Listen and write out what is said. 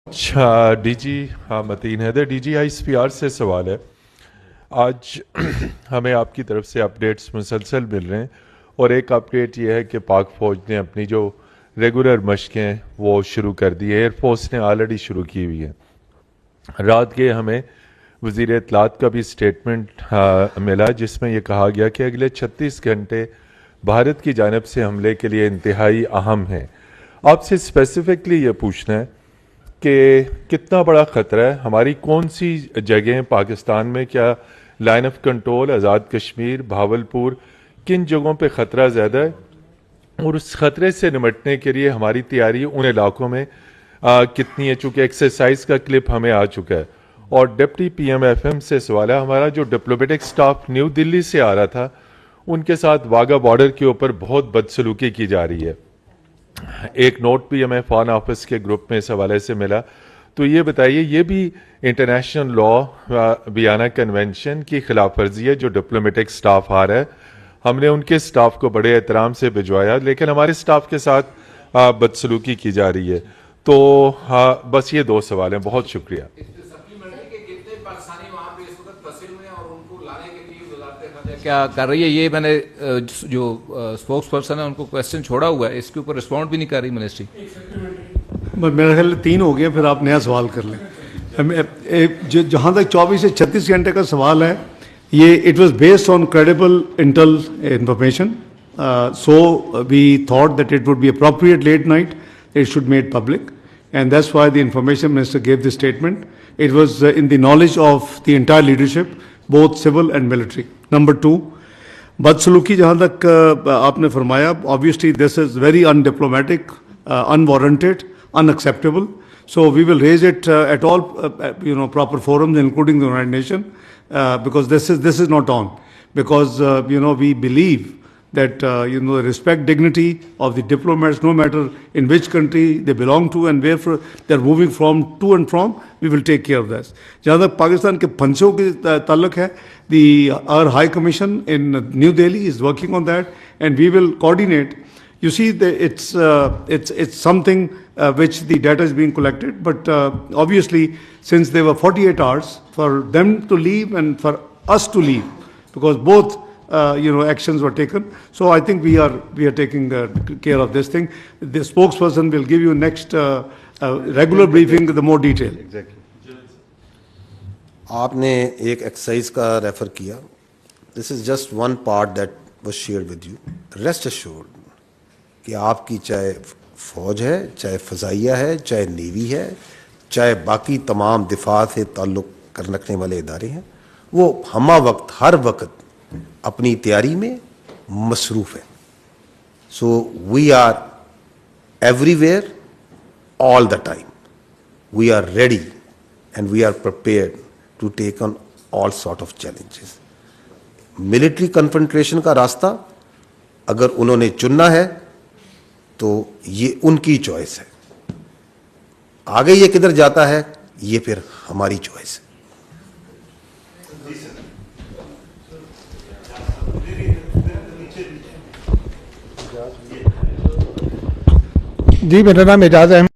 اچھا D G متین Haider D G آئی P R سے سوال ہے. آج ہمیں آپ کی طرف سے اپڈیٹس مسلسل مل رہے ہیں اور ایک اپڈیٹ یہ ہے کہ پاک فوج نے اپنی جو ریگولر مشقیں وہ شروع کر دی ہے. ایئر فورس نے آلریڈی شروع کی ہوئی ہے. رات کے ہمیں وزیر اطلاعات کا بھی سٹیٹمنٹ ملا جس میں یہ کہا گیا کہ اگلے 36 گھنٹے بھارت کی جانب سے حملے کے لیے انتہائی اہم ہیں. آپ سے اسپیسیفکلی یہ پوچھنا ہے کہ کتنا بڑا خطرہ ہے, ہماری کون سی جگہیں پاکستان میں, کیا line of control, Azad Kashmir, Bahawalpur, کن جگہوں پہ خطرہ زیادہ ہے, اور اس خطرے سے نمٹنے کے لیے ہماری تیاری ان علاقوں میں کتنی ہے. چونکہ ایکسرسائز کا کلپ ہمیں آ چکا ہے. اور deputy P M F M سے سوال ہے, ہمارا جو ڈپلومیٹک سٹاف نیو دلی سے آ رہا تھا ان کے ساتھ واگا بارڈر کے اوپر بہت بدسلوکی کی جا رہی ہے. ایک نوٹ بھی ہمیں فارن آفس کے گروپ میں اس حوالے سے ملا. تو یہ بتائیے, یہ بھی انٹرنیشنل لا ویانا کنونشن کی خلاف ورزی ہے جو ڈپلومیٹک سٹاف آ رہا ہے. ہم نے ان کے سٹاف کو بڑے احترام سے بھجوایا لیکن ہمارے سٹاف کے ساتھ بدسلوکی کی جا رہی ہے. تو بس یہ دو سوال ہیں. بہت شکریہ. کیا کر رہی ہے یہ, میں نے جو اسپوکس پرسن ہے ان کو کویسچن چھوڑا ہوا ہے, اس کے اوپر رسپونڈ بھی نہیں کر رہی منسٹری. میرا خیال 3 ہو گیا, پھر آپ نیا سوال کر لیں. جہاں تک 24 سے 36 گھنٹے کا سوال ہے, یہ it was based on credible intel information, so we thought that it would be appropriate late night it should made public, and that's why the information minister gave this statement. It was in the knowledge of the entire leadership, both civil and military. Number 2, بدسلوکی جہاں تک آپ نے فرمایا, obviously this is very undiplomatic, unwarranted, unacceptable. So we will raise it at all proper forums, including the United Nations, because this is not on. Because we believe that respect dignity of the diplomats, no matter in which country they belong to and where they are moving from to and from, we will take care of this. جہاں تک پاکستان کے پھنسوں کے تعلق ہے, our High Commission in New Delhi is working on that, and we will coordinate. You see, it's something which the data is being collected, but obviously since there were 48 hours for them to leave and for us to leave, because both actions were taken. So I think we are taking care of this thing. The spokesperson will give you next regular briefing with the more detail. Exactly. آپ نے ایک exercise کا refer کیا. This is just one part that was shared with you. Rest assured کہ آپ کی چاہے فوج ہے, چاہے فضائیہ ہے, چاہے نیوی ہے, چاہے باقی تمام دفاع سے تعلق رکھنے والے ادارے ہیں, وہ ہمہ وقت ہر وقت اپنی تیاری میں مصروف ہے. So we are everywhere all the time. We are ready and we are prepared to take on all sort of challenges. Military confrontation کا راستہ اگر انہوں نے چننا ہے تو یہ ان کی چوائس ہے. آگے یہ کدھر جاتا ہے یہ پھر ہماری چوائس ہے. جی, میرا نام اعجاز احمد.